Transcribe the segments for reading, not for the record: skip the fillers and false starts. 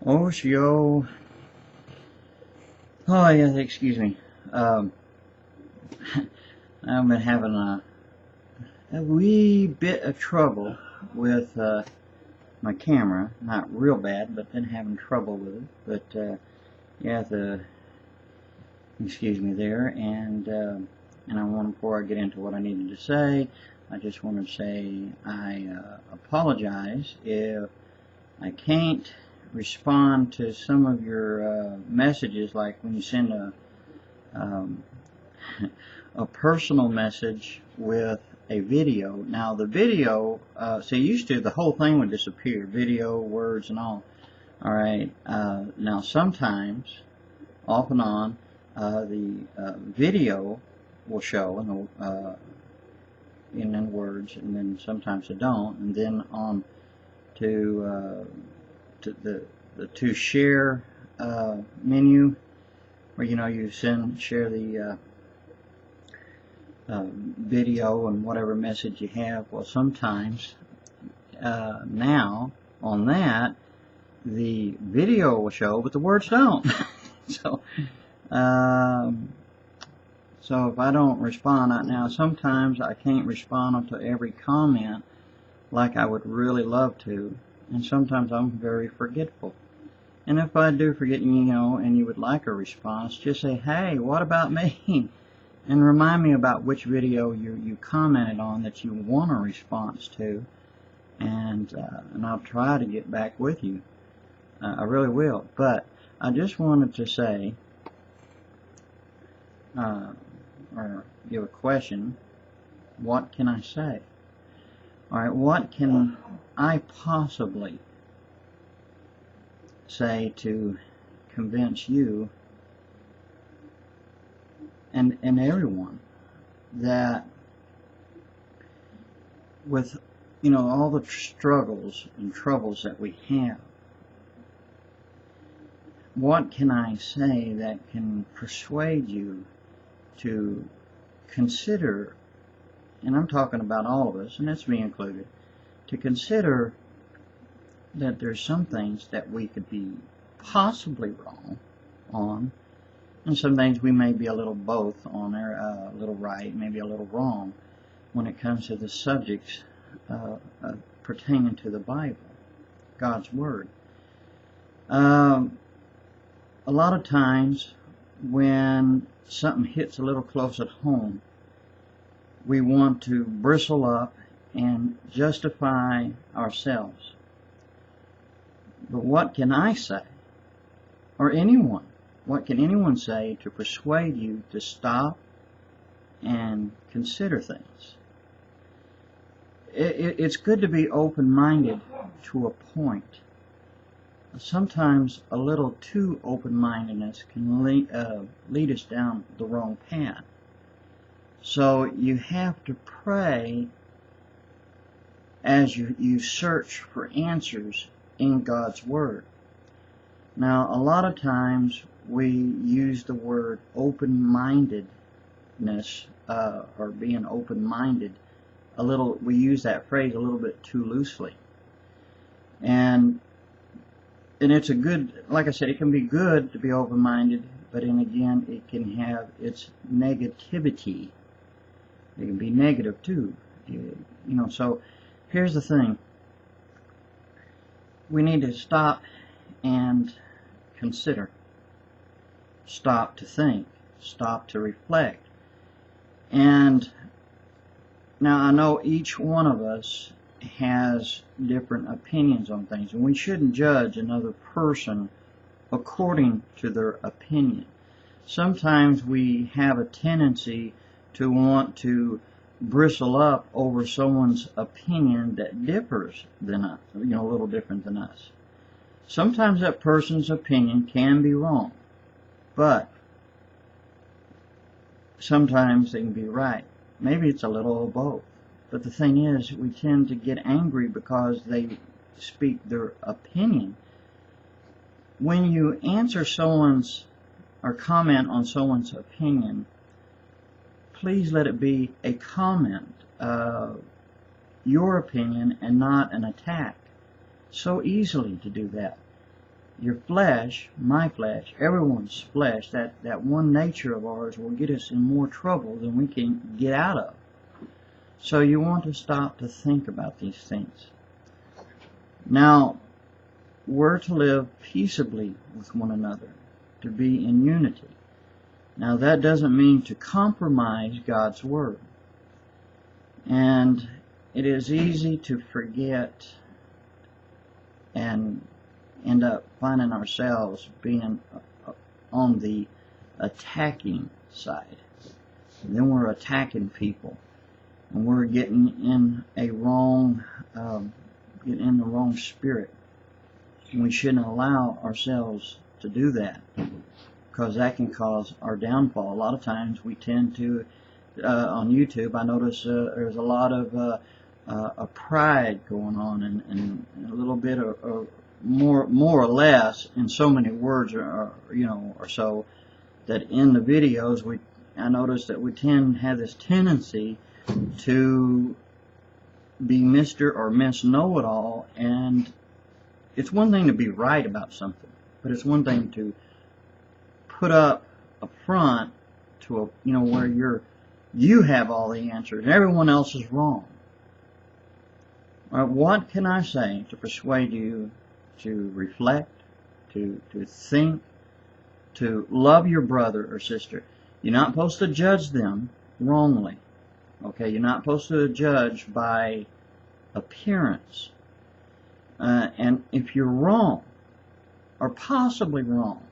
Oshio. Oh, yeah, excuse me. I've been having a wee bit of trouble with my camera. Not real bad, but been having trouble with it. But yeah, excuse me there. And I want, before I get into what I needed to say, I just want to say I apologize if I can't respond to some of your messages, like when you send a personal message with a video. Now the video, see, used to the whole thing would disappear, video, words, and all. Alright, now sometimes, off and on, the video will show, and then words, and then sometimes it don't, and then on to the share menu, where you share the video and whatever message you have. Well, sometimes now on that the video will show, but the words don't. So so if I don't respond right now, sometimes I can't respond to every comment like I would really love to, and sometimes I'm very forgetful. And if I do forget, and you would like a response, just say, hey, what about me? And remind me about which video you commented on that you want a response to, and I'll try to get back with you. I really will. But I just wanted to say, or give a question, what can I say? Alright, what can I possibly say to convince you and everyone that with all the struggles and troubles that we have, what can I say that can persuade you to consider, and I'm talking about all of us, and that's me included, to consider that there's some things that we could be possibly wrong on, and some things we may be a little both on there, a little right, maybe a little wrong, when it comes to the subjects pertaining to the Bible, God's Word. A lot of times when something hits a little close at home, we want to bristle up and justify ourselves. But what can I say, or anyone, what can anyone say to persuade you to stop and consider things? It's good to be open-minded to a point. Sometimes a little too open-mindedness can lead us down the wrong path. So you have to pray as you search for answers in God's Word. Now, a lot of times we use the word open-mindedness, or being open-minded, we use that phrase a little bit too loosely. And it's a good, like I said, it can be good to be open-minded, but then again, it can have its negativity. It can be negative too. So here's the thing. We need to stop and consider. Stop to think. Stop to reflect. And now I know each one of us has different opinions on things, and we shouldn't judge another person according to their opinion. Sometimes we have a tendency to want to bristle up over someone's opinion that differs than us, a little different than us. Sometimes that person's opinion can be wrong, but sometimes they can be right. Maybe it's a little of both. But the thing is, we tend to get angry because they speak their opinion. When you answer someone's or comment on someone's opinion, please let it be a comment, your opinion, and not an attack. So easily to do that. your flesh, my flesh, everyone's flesh, that one nature of ours will get us in more trouble than we can get out of. So you want to stop to think about these things. Now, we're to live peaceably with one another, to be in unity. Now, that doesn't mean to compromise God's Word. And it is easy to forget and end up finding ourselves being on the attacking side. And then we're attacking people, and we're getting in the wrong spirit. And we shouldn't allow ourselves to do that, because that can cause our downfall. A lot of times we tend to, on YouTube, I notice there's a lot of pride going on, and a little bit of more or less, in so many words or so, that in the videos I notice that we tend to have this tendency to be Mr. or Miss Know-It-All. And it's one thing to be right about something, but it's one thing to put up a front to where you have all the answers and everyone else is wrong. What can I say to persuade you to reflect, to think, to love your brother or sister? You're not supposed to judge them wrongly. Okay, you're not supposed to judge by appearance. And if you're wrong, or possibly wrong,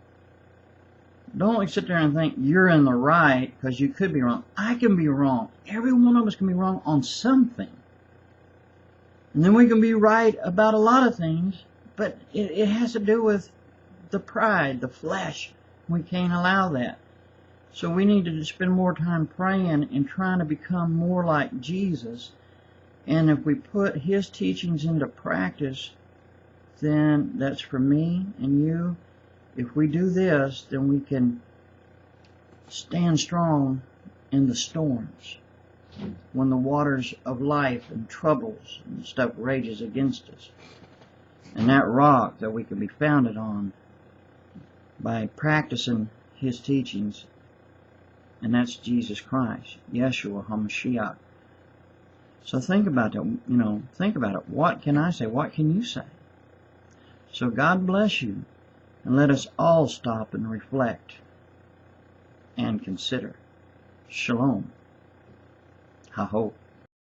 don't sit there and think you're in the right, because you could be wrong. I can be wrong. Every one of us can be wrong on something. And then we can be right about a lot of things, but it has to do with the pride, the flesh. We can't allow that. So we need to spend more time praying and trying to become more like Jesus. And if we put His teachings into practice, then that's for me and you. If we do this, then we can stand strong in the storms, when the waters of life and troubles and stuff rages against us. And that rock that we can be founded on by practicing His teachings, and that's Jesus Christ, Yeshua HaMashiach. So think about that. Think about it. What can I say? What can you say? So God bless you, and let us all stop and reflect and consider. Shalom. Ha-ho.